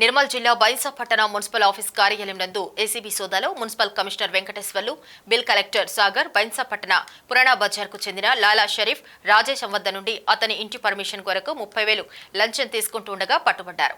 నిర్మల్ జిల్లా బైన్సాపట్టణ municipal office కార్యాలయం నందు ఏసీబీ సోదాలో municipal commissioner Venkateswarlu, bill collector Sagar బైన్సాపట్టణ పురాణా బజార్కు చెందిన లాలా షరీఫ్ రాజేశం వద్ద నుండి అతని ఇంటి పర్మిషన్ కొరకు 30,000 లంచం తీసుకుంటుండగా పట్టుబడ్డారు.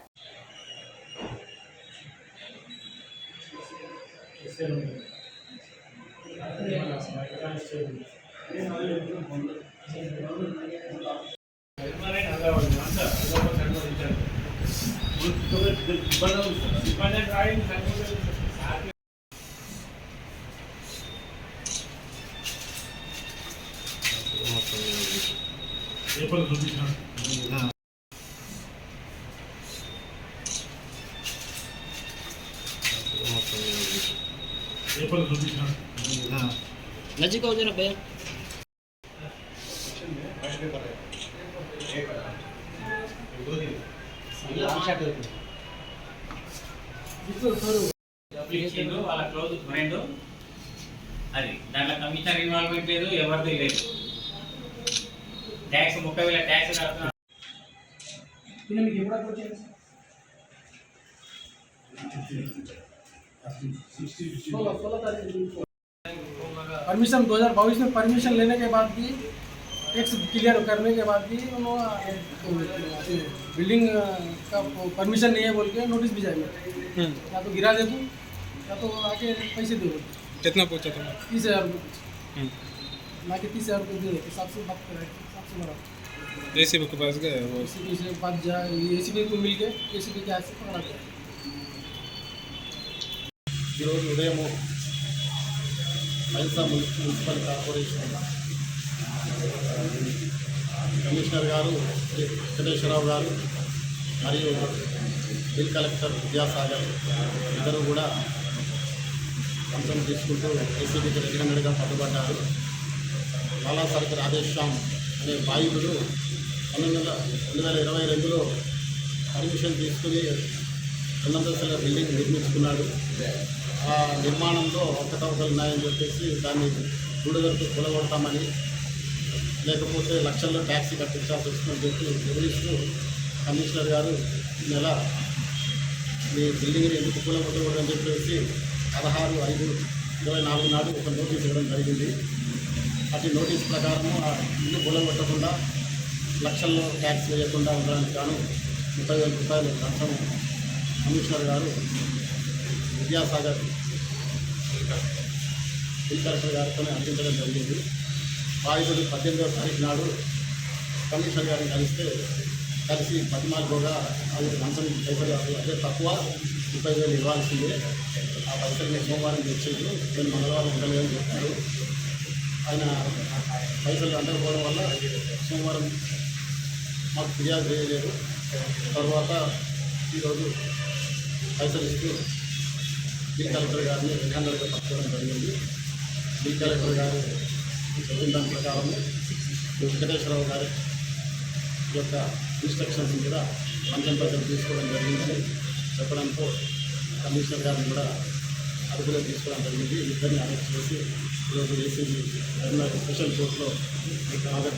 नजीक हो जाना भैया। వాళ్ళ క్లోజ్ ఫ్రెండ్ అది దాంట్లో కమిషనర్ ఇన్వాల్వ్మెంట్ లేదు, ఎవరిది లేదు. ట్యాక్స్ 30,000 ట్యాక్స్ కడుతున్నారు. परमिशन 2022 में परमिशन लेने के बाद भी टैक्स क्लियर करने के बाद भी उन्होंने बिल्डिंग का परमिशन नहीं है बोल के नोटिस भी जाएगा। या तो गिरा दे दूँ या तो आके पैसे दे दो। कितना पूछा तुमने? 30,000 रुपये ना कि 30,000 रुपये दे दो, हिसाब से बात कराए, हिसाब से बड़ा एसीबी के पास गए वो एसीबी से पास जाए, एसीबी को मिल के एसीबी के हाथ से पकड़ा गया। उदय బైన్సా మున్సిపల్ కార్పొరేషన్ కమిషనర్ గారు వెంకటేశ్వరరావు గారు మరియు బిల్ కలెక్టర్ విద్యాసాగర్ ఇద్దరు కూడా లంచం తీసుకుంటూ ఏసీబీకి రెడ్ హ్యాండెడ్గా పట్టుబడ్డారు. లాలా సరక్ రాధేశ్యామ్ అనే బాధితుడు 2022లో పర్మిషన్ తీసుకుని 2 అంతస్తుల బిల్డింగ్ నిర్మించుకున్నాడు. ఆ నిర్మాణంలో అవకతవకలు ఉన్నాయని చెప్పేసి దాన్ని దూడదొరికి కూలగొడతామని, లేకపోతే లక్షల్లో ట్యాక్సీ కట్టించాల్సి వస్తుందని చెప్పి బెదిరిస్తూ కమిషనర్ గారు నెల మీ బిల్డింగ్ని ఎందుకు కూలగొట్టకూడదని చెప్పేసి 16/5/24 నాడు ఒక నోటీస్ ఇవ్వడం జరిగింది. అటు నోటీస్ ప్రకారము ఆ ఇల్లు కూలగొట్టకుండా లక్షల్లో ట్యాక్స్ వేయకుండా ఉండడానికి గాను 30,000 రూపాయలు లంచం కమిషనర్ గారు విద్యాసాగర్ బిల్ కలెక్టర్ గారితో అందించడం జరిగింది. బాధితుడు 18వ తారీఖు నాడు కమిషనర్ గారిని కలిసి బతిమాలుకోగా అది లంచం పైసలు అదే తక్కువ 30,000 ఇవ్వాల్సిందే, ఆ పైసలు నేను సోమవారం తెచ్చేది, నేను మంగళవారం ఉండలేదని చెప్పారు. ఆయన పైసలు అందకపోవడం వల్ల సోమవారం మాకు ఫిర్యాదు చేయలేదు. తర్వాత ఈరోజు పైసలు ఇస్తూ బిల్ కలెక్టర్ గారిని రెడ్ హ్యాండెడ్గా పట్టుకోవడం జరిగింది. బిల్ కలెక్టర్ గారు చెప్పిన దాని ప్రకారం వెంకటేశ్వరరావు గారి యొక్క ఇన్స్ట్రక్షన్స్ కూడా లంచం పైసలు తీసుకోవడం జరిగిందని చెప్పడంతో కమిషనర్ గారిని కూడా అదుపులో తీసుకోవడం జరిగింది. ఇద్దరిని అరెస్ట్ చేసి ఈరోజు ఏసీబీ స్పెషల్ కోర్టులో హాజరు